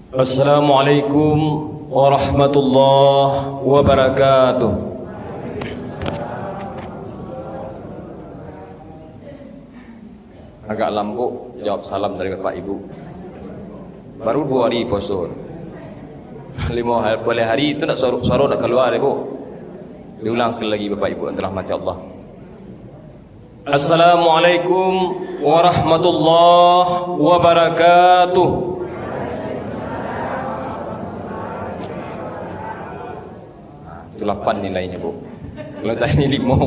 Assalamualaikum warahmatullahi wabarakatuh. Agak lampu jawab salam dari Bapak Ibu. Baru 2 hari puasa. 5 hari boleh hari itu nak suara nak keluar Ibu. Diulang sekali lagi Bapak Ibu yang dirahmati Allah. Assalamualaikum warahmatullahi wabarakatuh. Itu 8 nilainya Bu. Kalau tadi 5.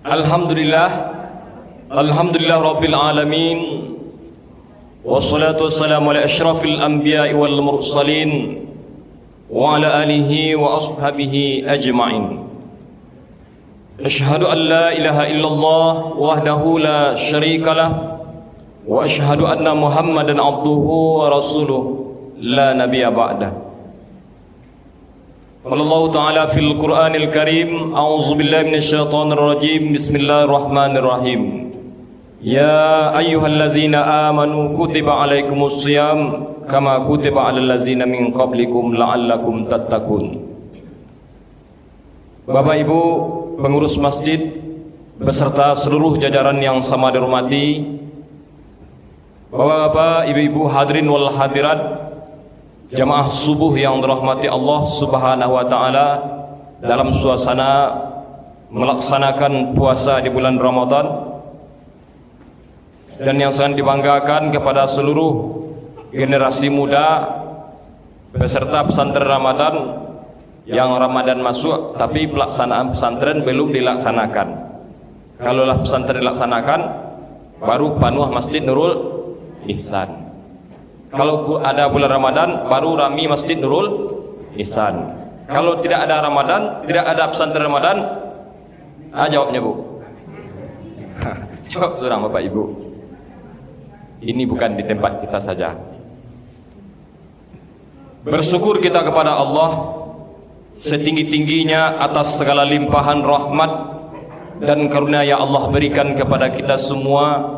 Alhamdulillah Rabbil Alamin. Wassalatu wassalamu ala ashrafil anbiya'i wal mursalin wa ala alihi wa ashabihi ajma'in. Ashhadu an la ilaha illallah wahdahu la syarika lah wa ashhadu anna Muhammadan abduhu wa rasuluh la nabiyya ba'dah. Qala Allah Ta'ala fil Qur'anil Karim, a'udzu billahi minasyaitonir rajim. Bismillahirrahmanirrahim. Ya ayyuhallazina amanu kutiba alaikumus shiyam kama kutiba alal ladzina min qablikum la'allakum tattaqun. Bapak Ibu pengurus masjid beserta seluruh jajaran yang sama dihormati, Bapak-bapak, ibu-ibu hadirin wal hadirat, jamaah subuh yang dirahmati Allah Subhanahu wa taala, dalam suasana melaksanakan puasa di bulan Ramadan, dan yang sangat dibanggakan kepada seluruh generasi muda beserta pesantren Ramadan yang Ramadan masuk tapi pelaksanaan pesantren belum dilaksanakan. Kalaulah pesantren dilaksanakan baru panuh Masjid Nurul Ihsan. Kalau ada bulan Ramadan baru rami Masjid Nurul Ihsan. Kalau tidak ada Ramadan, tidak ada pesantren Ramadan, jawabnya Bu. Jawab seorang Bapak Ibu. Ini bukan di tempat kita saja. Bersyukur kita kepada Allah setinggi-tingginya atas segala limpahan rahmat dan karunia yang Allah berikan kepada kita semua.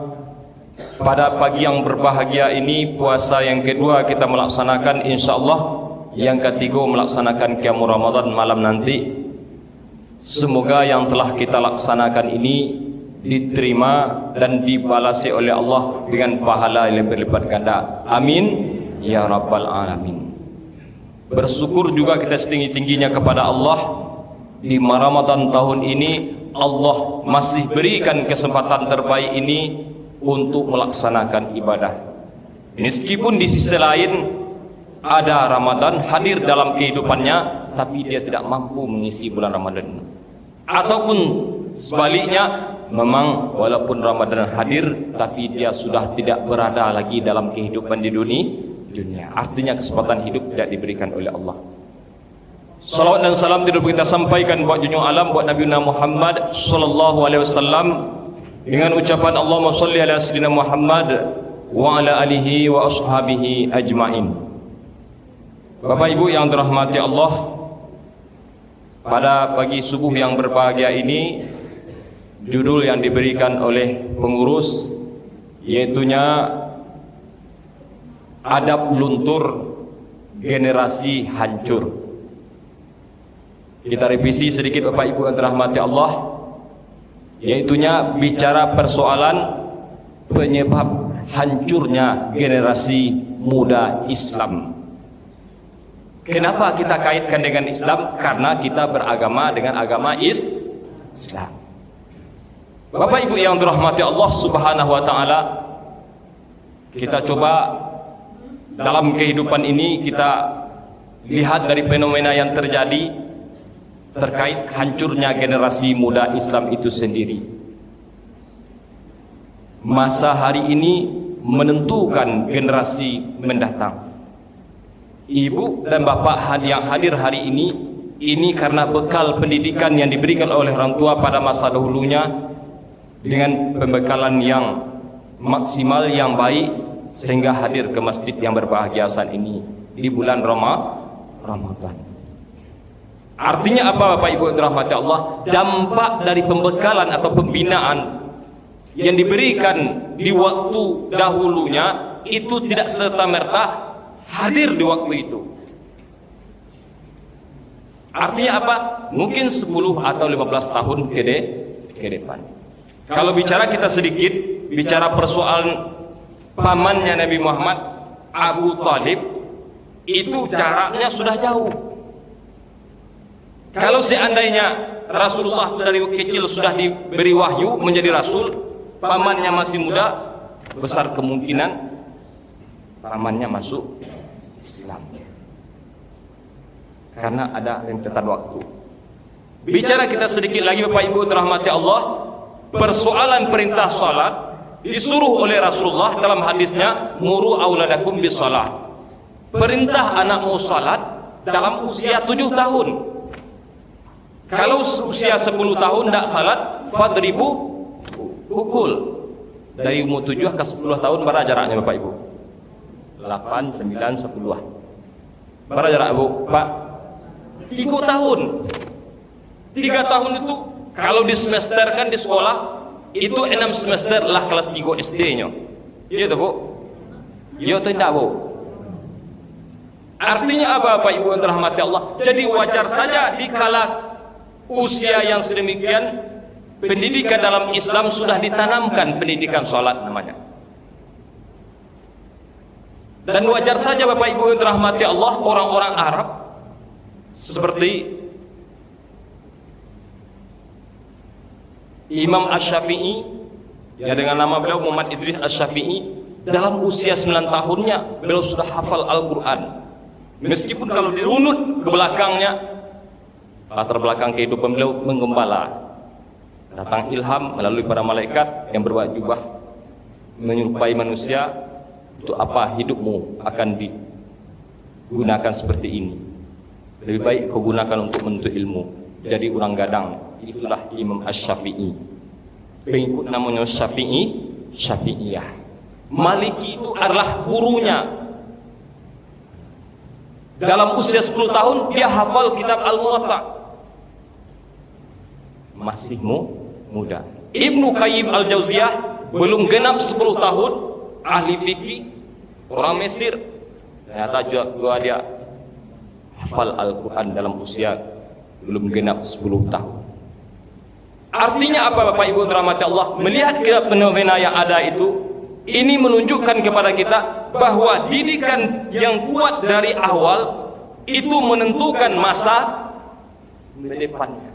Pada pagi yang berbahagia ini, puasa yang kedua kita melaksanakan, insyaallah yang ketiga melaksanakan qiyamul Ramadan malam nanti. Semoga yang telah kita laksanakan ini diterima dan dibalasi oleh Allah dengan pahala yang berlipat ganda. Amin ya rabbal alamin. Bersyukur juga kita setinggi-tingginya kepada Allah, di Ramadan tahun ini Allah masih berikan kesempatan terbaik ini untuk melaksanakan ibadah. Meskipun di sisi lain ada Ramadan hadir dalam kehidupannya, tapi dia tidak mampu mengisi bulan Ramadan ini. Ataupun sebaliknya, memang walaupun Ramadan hadir tapi dia sudah tidak berada lagi dalam kehidupan di dunia. Artinya kesempatan hidup tidak diberikan oleh Allah. Salawat dan salam tidak kita sampaikan buat junjungan alam, buat Nabi Muhammad sallallahu alaihi wasallam, dengan ucapan Allahumma shalli ala sayyidina Muhammad wa ala alihi wa ashabihi ajmain. Bapak Ibu yang dirahmati Allah, pada pagi subuh yang berbahagia ini, judul yang diberikan oleh pengurus yaitunya adab luntur generasi hancur. Kita revisi sedikit Bapak Ibu yang dirahmati Allah, yaitunya bicara persoalan penyebab hancurnya generasi muda Islam. Kenapa kita kaitkan dengan Islam? Karena kita beragama dengan agama Islam. Bapak Ibu yang dirahmati Allah Subhanahu wa taala, kita coba dalam kehidupan ini kita lihat dari fenomena yang terjadi terkait hancurnya generasi muda Islam itu sendiri. Masa hari ini menentukan generasi mendatang. Ibu dan bapak yang hadir hari ini karena bekal pendidikan yang diberikan oleh orang tua pada masa dahulunya, dengan pembekalan yang maksimal yang baik, sehingga hadir ke masjid yang berbahagia saat ini di bulan Ramadan. Artinya apa Bapak Ibu yang dirahmati Allah? Dampak dari pembekalan atau pembinaan yang diberikan di waktu dahulunya itu tidak serta-merta hadir di waktu itu. Artinya apa? Mungkin 10 atau 15 tahun ke depan. Kalau bicara kita sedikit, bicara persoalan pamannya Nabi Muhammad, Abu Talib, itu jaraknya sudah jauh. Kalau seandainya Rasulullah dari kecil sudah diberi wahyu menjadi Rasul, pamannya masih muda, besar kemungkinan pamannya masuk Islam. Karena ada rentetan waktu. Bicara kita sedikit lagi Bapak Ibu dirahmati Allah, persoalan perintah salat disuruh oleh Rasulullah dalam hadisnya, muru auladakum bis salat. Perintah anakmu salat dalam usia 7 tahun. Kalau usia 10 tahun tidak salat, fadribu, pukul. Dari umur 7 ke 10 tahun berapa jaraknya Bapak Ibu? 8, 9, 10. Berapa jarak Bu? Pak? 3 tahun. 3 tahun itu kalau di semester kan di sekolah itu 6 semester lah kelas 3 SD-nya. Iya tuh Bu? Iya atau tidak Bu? Artinya apa Bapak Ibu yang dirahmati Allah? Jadi wajar saja di kala usia yang sedemikian pendidikan dalam Islam sudah ditanamkan, pendidikan sholat namanya. Dan wajar saja Bapak Ibu yang dirahmati Allah, orang-orang Arab seperti Imam Asy-Syafi'i, ya dengan nama beliau Muhammad Idris Asy-Syafi'i, dalam usia 9 tahunnya beliau sudah hafal Al-Quran. Meskipun kalau dirunut ke belakangnya, latar belakang kehidupan beliau menggembala, datang ilham melalui para malaikat yang berwajah jubah menyerupai manusia, untuk apa hidupmu akan digunakan seperti ini, lebih baik kau gunakan untuk menuntut ilmu, jadi orang gadang. Itulah Imam Asy-Syafi'i, pengikut namanya Syafi'iyah. Maliki itu adalah gurunya. Dalam usia 10 tahun dia hafal kitab Al-Muwatta, masih muda. Ibnu Qayyim Al-Jauziyah belum genap 10 tahun, ahli fikih, orang Mesir, ternyata juga dia hafal Al-Quran dalam usia belum genap 10 tahun. Artinya apa Bapak Ibu dirahmati Allah? Melihat fenomena yang ada itu, ini menunjukkan kepada kita bahwa didikan yang kuat dari awal itu menentukan masa depannya.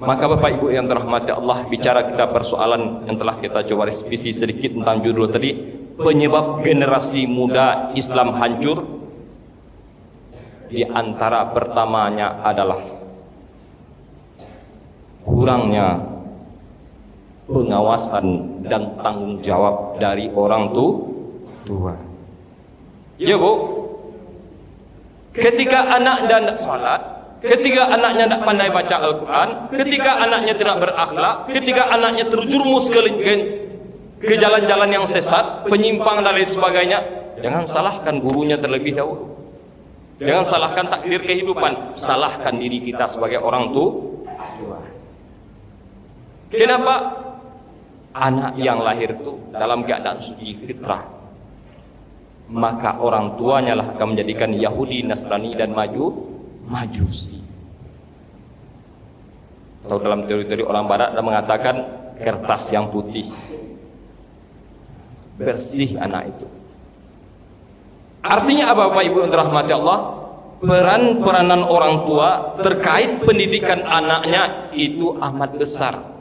Maka Bapak Ibu yang dirahmati Allah, bicara kita persoalan yang telah kita coba revisi sedikit tentang judul tadi, penyebab generasi muda Islam hancur, di antara pertamanya adalah kurangnya pengawasan dan tanggung jawab dari orang tua. Ya Bu, ketika anak dan salat, ketika anaknya tidak pandai baca Al-Quran, ketika anaknya tidak berakhlak, ketika anaknya terjerumus ke jalan-jalan yang sesat, penyimpang dan lain sebagainya, jangan salahkan gurunya terlebih dahulu. Jangan salahkan takdir kehidupan, salahkan diri kita sebagai orang tua. Kenapa? Anak yang lahir itu dalam keadaan suci fitrah, maka orang tuanya lah akan menjadikan Yahudi, Nasrani dan Majusi. Atau dalam teori-teori orang Barat dan mengatakan kertas yang putih, bersih anak itu. Artinya apa Bapak Ibu yang dirahmati Allah? Peranan orang tua terkait pendidikan anaknya itu amat besar.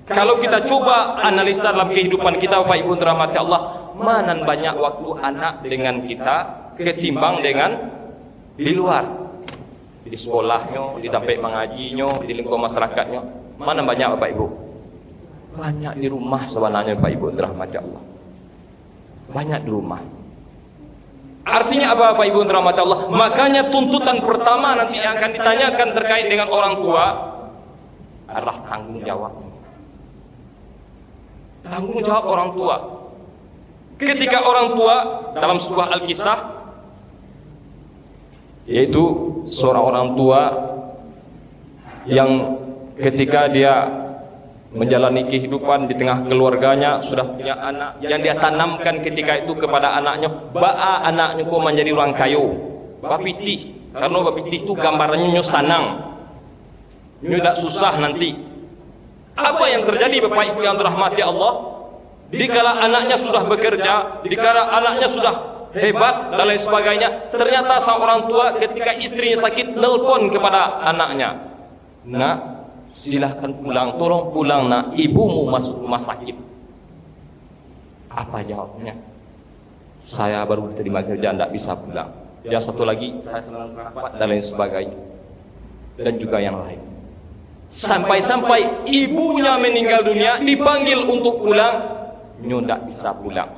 Kalau kita coba analisa dalam kehidupan kita Bapak Ibu dirahmati Allah, mana banyak waktu anak dengan kita ketimbang dengan di luar, di sekolahnya, di tempat mengajinya, di lingkungan masyarakatnya. Mana banyak Bapak Ibu? Banyak di rumah sebenarnya Bapak Ibu dirahmati Allah. Banyak di rumah. Artinya apa Bapak Ibu dirahmati Allah? Makanya tuntutan pertama nanti yang akan ditanyakan terkait dengan orang tua adalah tanggung jawab. Tanggung jawab orang tua. Ketika orang tua dalam sebuah Alkisah, yaitu seorang orang tua yang ketika dia menjalani kehidupan di tengah keluarganya, sudah punya anak yang dia tanamkan ketika itu kepada anaknya, ba'a anaknya kok menjadi orang kayu bapitih, karena bapitih itu gambarannya nyo sanang, nyo tak susah nanti. Apa yang terjadi Bapak Ibu yang dirahmati Allah, dikala anaknya sudah bekerja, dikala anaknya sudah hebat dan lain sebagainya, ternyata sang orang tua ketika istrinya sakit nelpon kepada anaknya, nak, silahkan pulang, tolong pulang nak, ibumu masuk rumah sakit. Apa jawabnya? Saya baru diterima kerjaan, tidak bisa pulang. Yang satu lagi, saya sedang rapat dan lain sebagainya, dan juga yang lain. Sampai-sampai ibunya meninggal dunia, dipanggil untuk pulang, nyo tidak bisa pulang.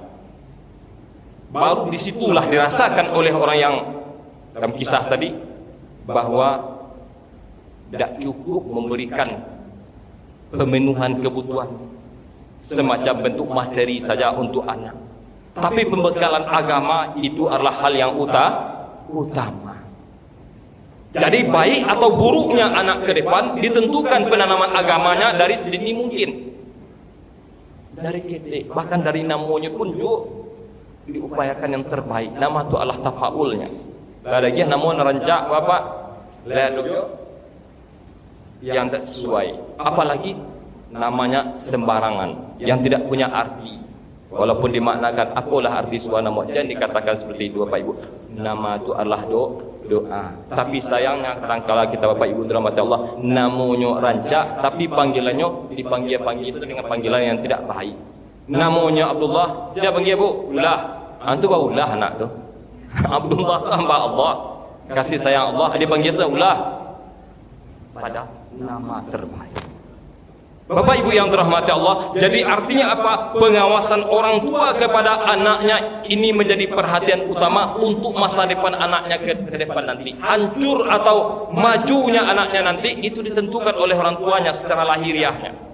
Baru disitulah dirasakan oleh orang yang dalam kisah tadi bahwa tidak cukup memberikan pemenuhan kebutuhan semacam bentuk materi saja untuk anak, tapi pembekalan agama itu adalah hal yang utama. Jadi baik atau buruknya anak ke depan ditentukan penanaman agamanya dari sedini mungkin, dari kita, bahkan dari namanya pun juga diupayakan yang terbaik. Nama itu adalah tafaulnya. Lagi namun rancak bapak lalu yang tak sesuai, apalagi namanya sembarangan yang tidak punya arti, walaupun dimaknakan apalah arti sebuah nama, jangan dikatakan seperti itu Bapak Ibu. Nama itu adalah doa. Tapi sayangnya kadangkala kita Bapak Ibu dirahmati Allah, namanya rancak tapi panggilannya dipanggil dengan panggilan yang tidak baik. Namanya Abdullah, siapa panggil Bu? Ulah. Antu bau ulah anak tu. Abdullah tu hamba Allah, kasih sayang Allah, dia panggil saya ulah. Pada nama terbaik. Bapak Ibu yang dirahmati Allah, jadi artinya apa? Pengawasan orang tua kepada anaknya ini menjadi perhatian utama untuk masa depan anaknya ke depan nanti. Hancur atau majunya anaknya nanti itu ditentukan oleh orang tuanya secara lahiriahnya.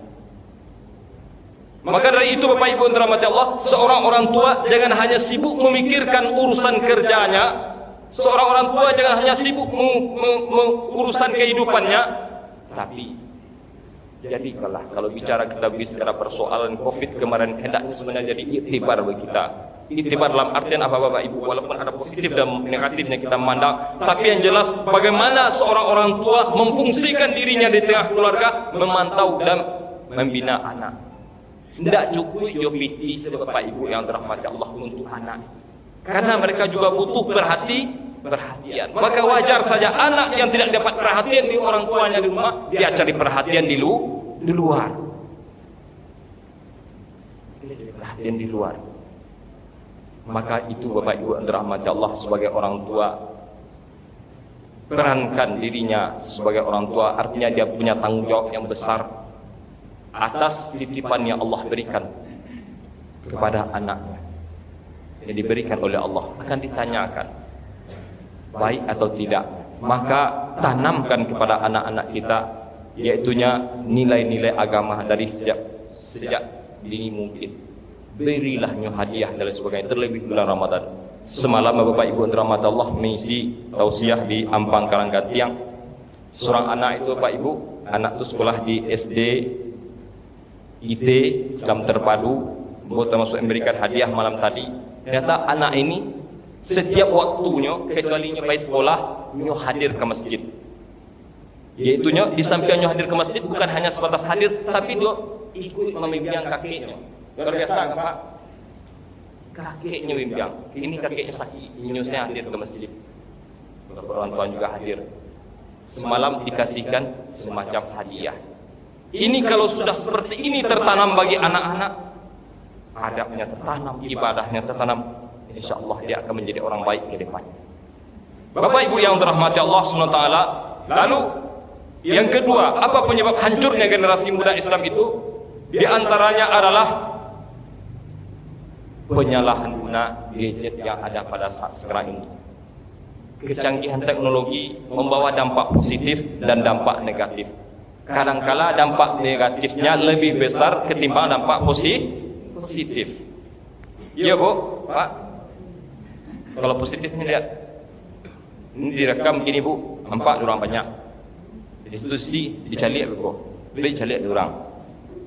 Maka dari itu Bapak Ibu yang dirahmati Allah, seorang orang tua jangan hanya sibuk memikirkan urusan kerjanya, seorang orang tua jangan hanya sibuk urusan kehidupannya, tapi jadikanlah, kalau bicara kita bicara persoalan COVID kemarin, hendaknya sebenarnya jadi iktibar bagi kita. Iktibar dalam artian apa Bapak Ibu? Walaupun ada positif dan negatifnya kita memandang, tapi yang jelas bagaimana seorang orang tua memfungsikan dirinya di tengah keluarga, memantau dan membina anak. Tidak cukup jopiti Bapak Ibu yang dirahmati Allah untuk anak, karena mereka juga butuh perhatian. Maka wajar saja anak yang tidak dapat perhatian di orang tuanya di rumah, dia cari perhatian di luar. Dia cari perhatian di luar. Maka itu Bapak Ibu yang dirahmati Allah, sebagai orang tua, perankan dirinya sebagai orang tua, artinya dia punya tanggung jawab yang besar atas titipan yang Allah berikan kepada anaknya, yang diberikan oleh Allah, akan ditanyakan baik atau tidak. Maka tanamkan kepada anak-anak kita, yaitunya nilai-nilai agama dari sejak dini mungkin. Berilah hadiah dan sebagainya, terlebih bulan Ramadan. Semalam Bapak Ibu dirahmati Allah mengisi tausiah di Ampang Karanggantiang. Seorang anak itu Bapak Ibu, anak itu sekolah di SD IT Islam Terpadu, termasuk memberikan hadiah malam tadi. Ternyata anak ini setiap waktunya, kecuali nyobai sekolah, nyo hadir ke masjid. Yaitunya di samping nyo hadir ke masjid, bukan hanya sebatas hadir, tapi dia ikut membimbing kakeknya. Luar biasa kan Pak? Kakeknya membimbing. Ini kakeknya sakit, nyo saya hadir ke masjid. Orang tua juga hadir. Semalam dikasihkan semacam hadiah. Ini kalau sudah seperti ini tertanam bagi anak-anak, adabnya tertanam, ibadahnya tertanam, insya Allah dia akan menjadi orang baik ke depannya. Bapak Ibu yang dirahmati Allah SWT. Lalu yang kedua, apa penyebab hancurnya generasi muda Islam itu? Di antaranya adalah penyalahguna gadget yang ada pada saat sekarang ini. Kecanggihan teknologi membawa dampak positif dan dampak negatif. Kadangkala dampak negatifnya lebih besar ketimbang dampak positif. Iya Bu, Pak. Kalau positifnya lihat, ini direkam gini Bu, nampak orang banyak. Di situ si dicalik Bu, boleh calik orang.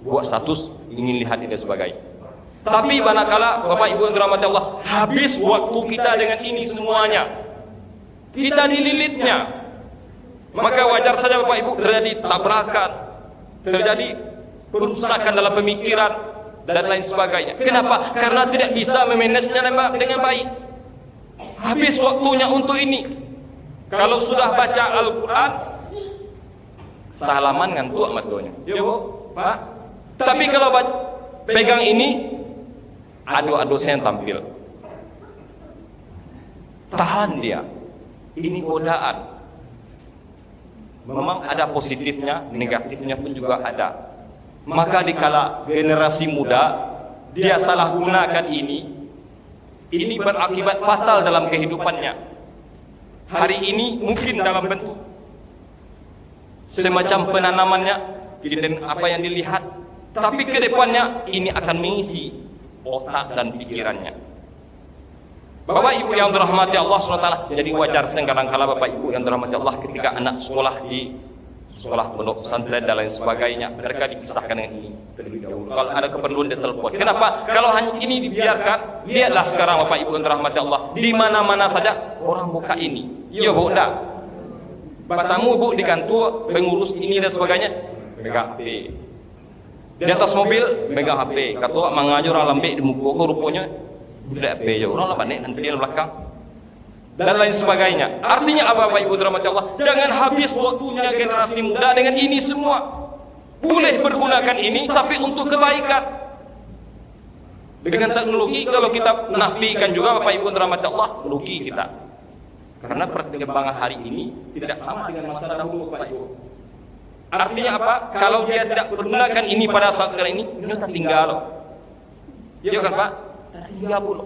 buat status, ingin lihat dan sebagainya. Tapi manakala Bapak Ibu yang dirahmati Allah, habis waktu kita dengan ini semuanya, kita dililitnya, maka wajar saja Bapak Ibu terjadi tabrakan, terjadi perusakan dalam pemikiran dan lain sebagainya. Kenapa? Karena tidak bisa memanagenya dengan baik. Habis waktunya untuk ini. Kalau sudah baca Al-Quran, sehalaman ngantuk matanya. Ya Bu, Pak. Tapi kalau pegang ini, adu-adu saya tampil. Tahan dia. Ini godaan. Memang ada positifnya, negatifnya pun juga ada. Maka dikala generasi muda dia salah gunakan ini berakibat fatal dalam kehidupannya. Hari ini mungkin dalam bentuk semacam penanamannya dan apa yang dilihat, tapi ke depannya ini akan mengisi otak dan pikirannya. Bapak Ibu yang dirahmati Allah SWT, jadi wajar kadang-kala Bapak Ibu yang dirahmati Allah ketika anak sekolah di sekolah pondok pesantren dan lain sebagainya, mereka dipisahkan dengan ini terlebih dahulu. Kalau ada keperluan dia telepon. Kenapa? Kalau hanya ini dibiarkan, lihatlah sekarang Bapak Ibu yang dirahmati Allah, di mana-mana saja orang buka ini. Iya Bu, enggak. Batamu Bu di kantor, pengurus ini dan sebagainya, pegang HP. Di atas mobil, pegang HP. Kata mengajar lambek di muka rupanya, sudah HP ya. Orang lah nanti di belakang. Dan lain sebagainya. Artinya apa Bapak Ibu dirahmati Allah? Jangan habis waktunya generasi muda dengan ini semua. Boleh pergunakan ini tapi untuk kebaikan. Dengan teknologi kalau kita nafikan juga Bapak Ibu dirahmati Allah, rugi kita. Karena perkembangan hari ini tidak sama dengan masa dahulu Bapak Ibu. Artinya apa? Kalau dia tidak pergunakan ini pada saat sekarang ini, dia tertinggal. Ya kan Pak? Tertinggal pula.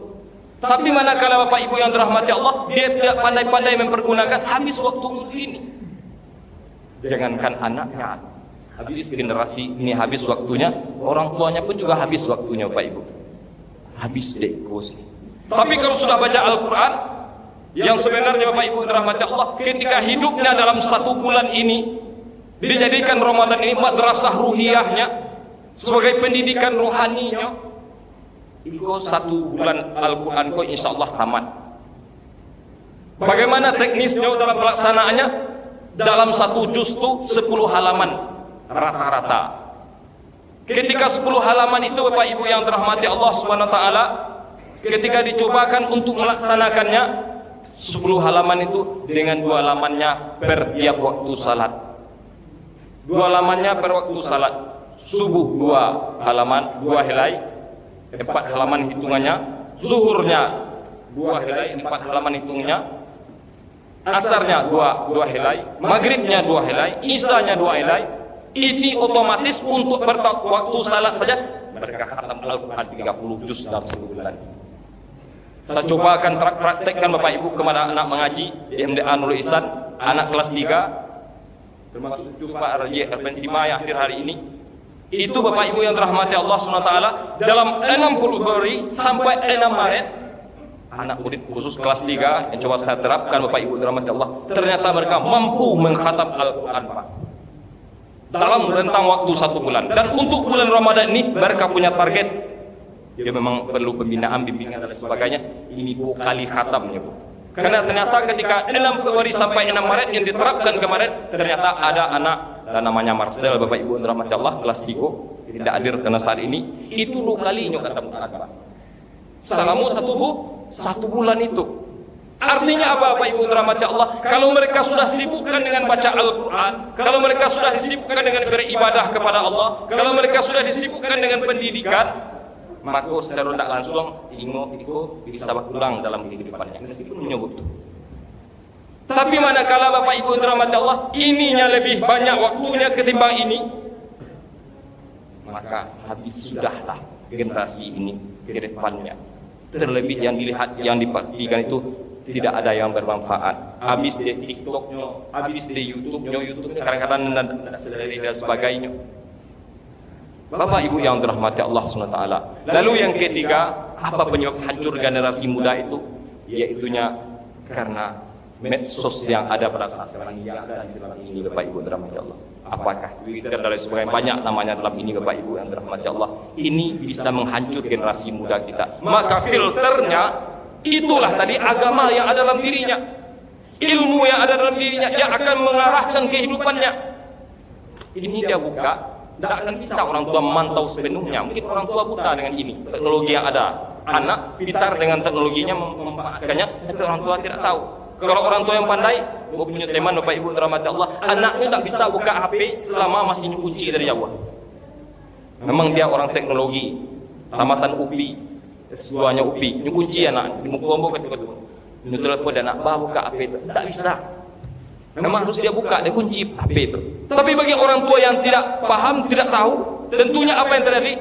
Tapi manakala Bapak Ibu yang dirahmati Allah, dia tidak pandai-pandai mempergunakan, habis waktu untuk ini. Jangankan anaknya, habis generasi ini habis waktunya, orang tuanya pun juga habis waktunya Bapak Ibu. Habis dekos. Tapi kalau sudah baca Al-Quran, yang sebenarnya Bapak Ibu dirahmati Allah, ketika hidupnya dalam 1 bulan ini, dijadikan Ramadan ini madrasah ruhiyahnya, sebagai pendidikan rohaninya, Iko 1 bulan Al-Quran ko insya Allah tamat. Bagaimana teknisnya dalam pelaksanaannya? Dalam 1 juz itu 10 halaman rata-rata. Ketika 10 halaman itu Bapak Ibu yang dirahmati Allah SWT, ketika dicobakan untuk melaksanakannya, 10 halaman itu dengan 2 halamannya per tiap waktu salat. 2 halamannya per waktu salat. Subuh 2 halaman, 2 helai. 4 halaman hitungannya, zuhurnya 2 helai, 4 halaman hitungannya, asarnya 2 helai, maghribnya 2 helai, isanya 2 helai. Ini otomatis untuk waktu salat saja mereka khatam Al-Quran 30 juz dalam 1 bulan. Saya coba akan praktekkan Bapak Ibu kepada anak mengaji di MDA Nurul Ihsan, anak kelas 3, termasuk juga Pak Raji Erpensima yang akhir hari ini. Itu Bapak Ibu yang dirahmati Allah SWT, dalam 60 Februari sampai 6 Maret, anak murid khusus kelas 3 yang coba saya terapkan Bapak Ibu dirahmati Allah, ternyata mereka mampu mengkhatam Al-Quran Pak dalam rentang waktu 1 bulan. Dan untuk bulan Ramadan ini mereka punya target, dia memang perlu pembinaan, bimbingan dan sebagainya. Ini 2 kali khatamnya Bu. Karena ternyata ketika 6 Februari sampai 6 Maret yang diterapkan kemarin, ternyata ada anak dan namanya Marcel Bapak Ibu dirahmati Allah kelas 3 tidak hadir karena saat ini, itu 2 kali nyok kata Pak. Salamu 1 bulan itu. Artinya apa Bapak Ibu dirahmati Allah? Kalau mereka sudah sibukkan dengan baca Al-Quran, kalau mereka sudah disibukkan dengan beribadah kepada Allah, kalau mereka sudah disibukkan dengan pendidikan, maka secara tidak langsung Iko bisa ulang dalam kehidupannya. Meskipun menyebut. Tapi manakala Bapak Ibu dirahmati Allah, ininya lebih banyak waktunya ketimbang ini, maka habis sudahlah generasi ini ke depannya. Terlebih yang dilihat, yang dipastikan itu tidak ada yang bermanfaat. Habis di TikToknya, habis di YouTube-nya kadang-kadang dan sebagainya. Bapak Ibu yang dirahmati Allah SWT. Lalu yang ketiga, apa penyebab hancur generasi muda itu? Yaitunya karena medsos yang ada pada saat sekarang, yang ada di dalam ini Bapak Ibu dirahmati Allah. apakah Twitter dan lain sebagainya, banyak namanya dalam ini Bapak Ibu yang dirahmati Allah. Ini bisa menghancur generasi muda kita. Maka filternya itulah tadi agama yang ada dalam dirinya, ilmu yang ada dalam dirinya yang akan mengarahkan kehidupannya. Ini dia buka. Tidak akan bisa orang tua memantau sepenuhnya. Mungkin orang tua buta dengan ini teknologi yang ada. Anak pintar dengan teknologinya memanfaatkannya, tapi orang tua tidak tahu. Kalau orang tua yang pandai, punya teman Bapak Ibu dirahmati Allah, anaknya tidak bisa buka HP selama masih kunci dari jauh. Memang dia orang teknologi, tamatan UPI, S2-nya UPI, kunci anak, di muka ketua-ketua. Ini telepon dan anak, buka HP itu, tidak bisa. Memang harus dia buka, dia kunci HP itu. Tapi bagi orang tua yang tidak paham, tidak tahu, tentunya apa yang terjadi?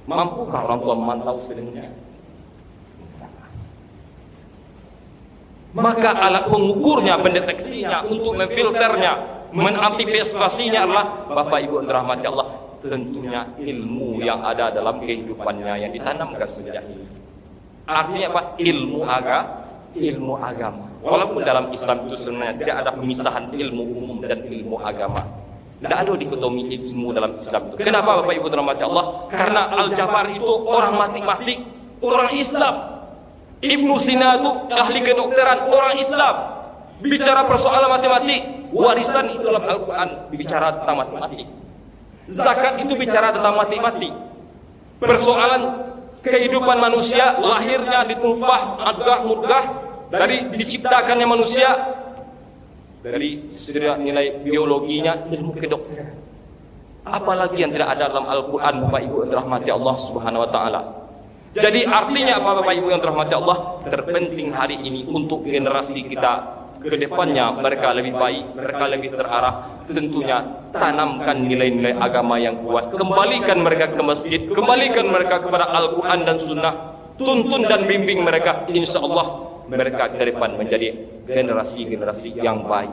Mampukah orang tua memantau sebenarnya? Maka alat pengukurnya, pendeteksinya, untuk memfilternya, mengantisipasinya adalah Bapak Ibu yang dirahmati Allah, tentunya ilmu yang ada dalam kehidupannya yang ditanamkan sejak ini. Artinya apa? Ilmu agama. Walaupun dalam Islam itu sebenarnya tidak ada pemisahan ilmu umum dan ilmu agama. Tidak ada dikotomi ilmu dalam Islam itu. Kenapa Bapak Ibu dirahmati Allah? Karena Al-Jabar itu orang matematik, orang Islam. Ibnu Sina itu ahli kedokteran, orang Islam. Bicara persoalan matematik, warisan itu dalam Al-Quran bicara tentang matematik. Zakat itu bicara tentang matematik. Persoalan kehidupan manusia, lahirnya di tulfah, mudghah, dari diciptakannya manusia, dari nilai biologinya, ilmu kedokteran. Apalagi yang tidak ada dalam Al-Quran Bapak Ibu yang dirahmati Allah Subhanahu wa Ta'ala. Jadi artinya apa Bapak Ibu yang dirahmati Allah? Terpenting hari ini untuk generasi kita ke depannya, mereka lebih baik, mereka lebih terarah. Tentunya tanamkan nilai-nilai agama yang kuat, kembalikan mereka ke masjid, kembalikan mereka kepada Al-Quran dan Sunnah, tuntun dan bimbing mereka. Insya Allah mereka ke depan menjadi generasi-generasi yang baik,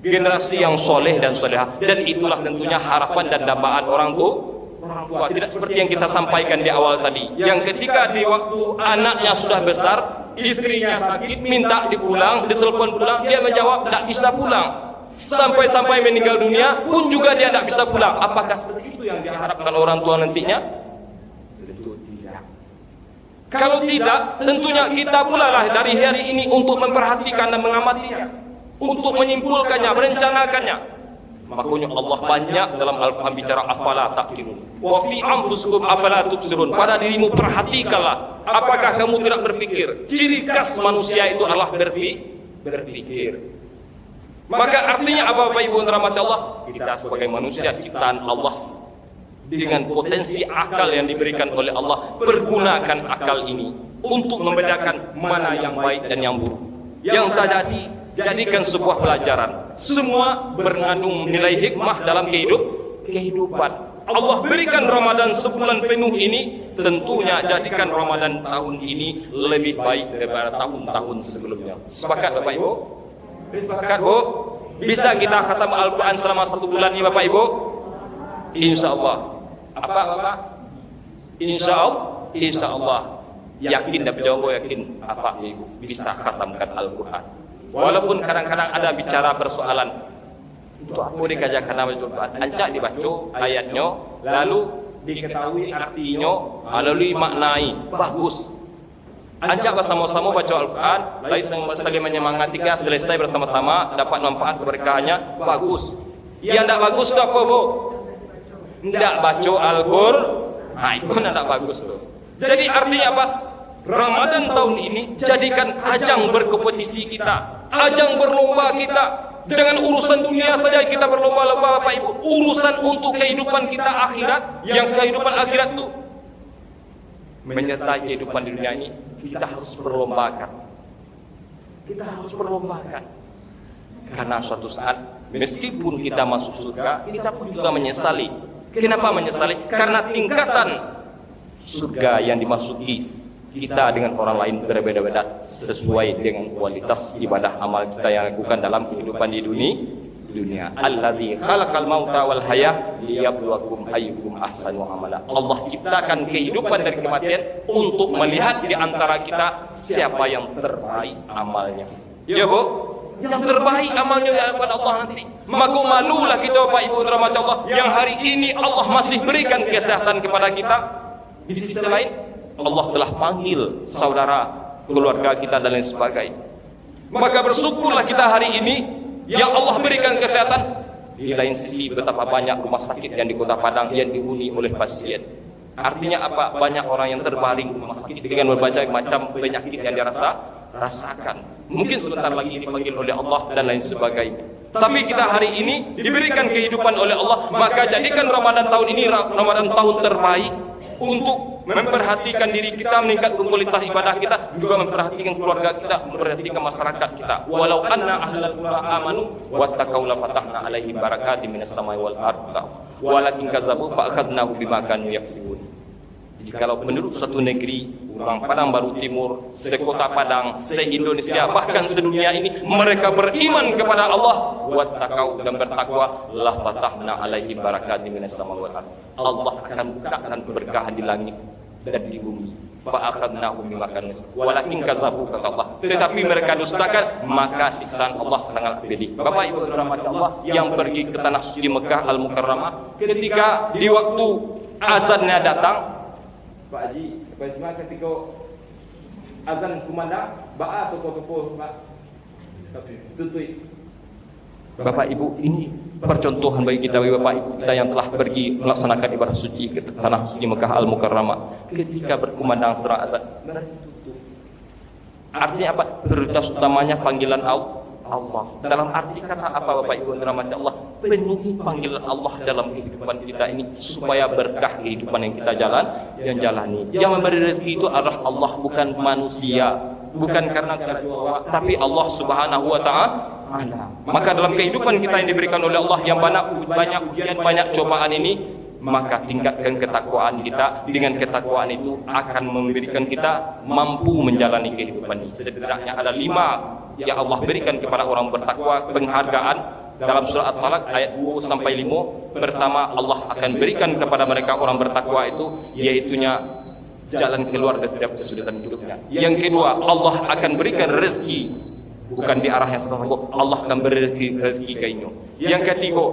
generasi yang soleh dan soleha. Dan itulah tentunya harapan dan dambaan orang tua. Tidak seperti yang kita sampaikan di awal tadi, yang ketika di waktu anaknya sudah besar, istrinya sakit, minta dipulang, ditelepon pulang, dia menjawab tidak bisa pulang. Sampai meninggal dunia pun juga dia tidak bisa pulang. Apakah seperti itu yang diharapkan orang tua nantinya? Tentu tidak. Kalau tidak, tentunya kita pula lah dari hari ini untuk memperhatikan dan mengamatinya, untuk menyimpulkannya, merencanakannya. Makanya Allah banyak dalam Al-Quran bicara afala taqilun wa fi anfusikum afala tubsirun. Pada dirimu perhatikanlah, apakah kamu tidak berpikir? Ciri khas manusia itu adalah berpikir. Maka artinya apa Bapak Ibu yang dirahmati Allah? Kita sebagai manusia ciptaan Allah dengan potensi akal yang diberikan oleh Allah, pergunakan akal ini untuk membedakan mana yang baik dan yang buruk. Yang terjadi, jadikan sebuah pelajaran. Semua mengandung nilai hikmah dalam kehidupan. Allah berikan Ramadan sebulan penuh ini, tentunya jadikan Ramadan tahun ini lebih baik daripada tahun-tahun sebelumnya. Sepakat Bapak Ibu? Sepakat Bu? Bisa kita khatam Al-Quran selama 1 bulan ini Bapak Ibu? Insya Allah. Apa Bapak? Insya Allah. Yakin dan berjawab yakin apa Ibu bisa khatamkan Al-Quran. Walaupun kadang-kadang ada bicara persoalan untuk apa dikajakan Al-Quran, ancak dibaca ayatnya, lalu diketahui artinya, lalu maknai, bagus. Ancak bersama-sama baca Al-Quran, lalu saling menyemangati, selesai bersama-sama, dapat manfaat keberkahannya, bagus. Yang tidak bagus itu apa Bu? Tidak baca Al-Quran, itu tidak bagus tuh. Jadi artinya apa? Ramadan tahun ini jadikan ajang berkompetisi kita, ajang berlomba kita. Jangan urusan dunia saja kita berlomba-lomba Bapak Ibu, urusan untuk kehidupan kita akhirat, yang kehidupan akhirat itu menyertai kehidupan dunia ini, kita harus perlombakan. Kita harus perlombakan. Karena suatu saat meskipun kita masuk surga, kita pun juga menyesali. Kenapa menyesali? Karena tingkatan surga yang dimasuki kita dengan orang lain berbeda-beda sesuai dengan kualitas ibadah amal kita yang lakukan dalam kehidupan di dunia. Allazi khalaqal mauta wal hayah liyabluwakum ayyukum ahsanu amala. Allah ciptakan kehidupan dan kematian untuk melihat di antara kita siapa yang terbaik amalnya. Ya Bu, yang terbaik amalnya di hadapan Allah nanti. Maka malulah kita Bapak Ibu rahmat Allah yang hari ini Allah masih berikan kesehatan kepada kita. Di sisi lain Allah telah panggil saudara, keluarga kita dan lain sebagainya. Maka bersyukurlah kita hari ini yang Allah berikan kesehatan. Di lain sisi betapa banyak rumah sakit yang di Kota Padang yang dihuni oleh pasien. Artinya apa? Banyak orang yang terbaring di rumah sakit dengan berbagai macam penyakit yang rasakan. Mungkin sebentar lagi dipanggil oleh Allah dan lain sebagainya. Tapi kita hari ini diberikan kehidupan oleh Allah, maka jadikan Ramadan tahun ini Ramadan tahun terbaik untuk memperhatikan diri kita, meningkatkan kualitas ibadah kita, juga memperhatikan keluarga kita, memperhatikan masyarakat kita. Walau anna ahlal qura amanu wattaqau la fatahna alaihim barakatim minas samai wal ardh walakin kazzabu fa akhadnahum bima kanu yaksibun. Jikalau penduduk suatu negeri, orang Padang Baru Timur, sekota Padang, se-Indonesia, bahkan sedunia ini, mereka beriman kepada Allah, wattaqau dan bertakwa, la fatahna alaihim barakatim minas samai wal ardh. Allah akan bukakan keberkahan di langit dan di bumi. Fa akhadnahum bima kanu walakin kazzabu, kata Allah. Tetapi mereka dustakan, maka siksaan Allah sangat pedih. Bapak Ibu rahmat Allah yang pergi ke tanah suci Mekah Al-Mukarramah, ketika di waktu azannya datang, Pak Haji, ketika azan kumandang, ba'a toko-toko tutui. Bapak Ibu, ini percontohan bagi kita, Bapak Ibu kita yang telah pergi melaksanakan ibadah suci ke tanah suci Mekah Al-Mukarramah. Ketika berkumandang serang azan, artinya apa? Prioritas utamanya panggilan Allah. Dalam arti kata apa Bapak Ibu rahmat Allah? Penuhi panggilan Allah dalam kehidupan kita ini supaya berkah kehidupan yang kita jalani. Yang memberi rezeki itu adalah Allah, bukan manusia, bukan karena kita jual, tapi Allah Subhanahu wa ta'ala. Maka dalam kehidupan kita yang diberikan oleh Allah yang banyak ujian, banyak cobaan ini, maka tingkatkan ketakwaan kita. Dengan ketakwaan itu akan memberikan kita mampu menjalani kehidupan ini. Setidaknya ada 5 yang Allah berikan kepada orang bertakwa penghargaan dalam surah At-Talaq ayat 2-5. Pertama, Allah akan berikan kepada mereka orang bertakwa itu yaitunya jalan keluar dari setiap kesulitan hidupnya. Yang kedua, Allah akan berikan rezeki bukan di arah yang salah, Allah akan beri rezeki kainnya. Yang ketiga,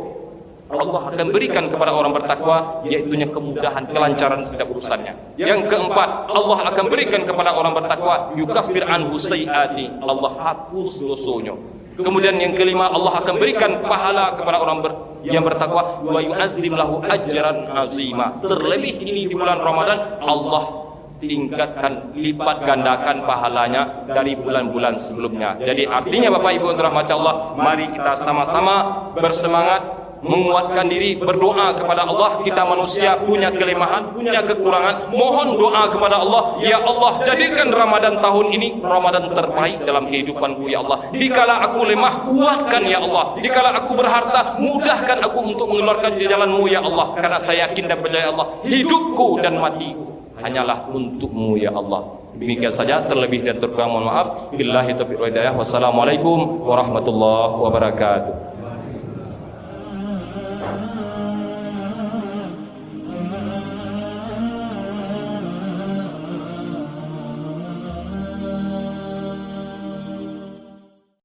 Allah akan berikan kepada orang bertakwa yaitunya kemudahan, kelancaran setiap urusannya. Yang keempat, Allah akan berikan kepada orang bertakwa yukaffir anhu sayyiati, Allah hapus dosanya. Kemudian yang kelima, Allah akan berikan pahala kepada orang yang bertakwa, wa yu'azzim lahu ajran azima. Terlebih ini di bulan Ramadan, Allah tingkatkan, lipat gandakan pahalanya dari bulan-bulan sebelumnya. Jadi artinya Bapak Ibu rahmat Allah, mari kita sama-sama bersemangat, menguatkan diri, berdoa kepada Allah. Kita manusia punya kelemahan, punya kekurangan. Mohon doa kepada Allah, ya Allah jadikan Ramadan tahun ini Ramadan terbaik dalam kehidupanku ya Allah. Dikala aku lemah, kuatkan ya Allah. Dikala aku berharta, mudahkan aku untuk mengeluarkan jalanmu ya Allah. Karena saya yakin dan percaya Allah, hidupku dan matiku hanyalah untukmu ya Allah. Demikian saja, terlebih dan terkurang mohon maaf. Billahi taufiq wal hidayah. Wassalamualaikum warahmatullahi wabarakatuh.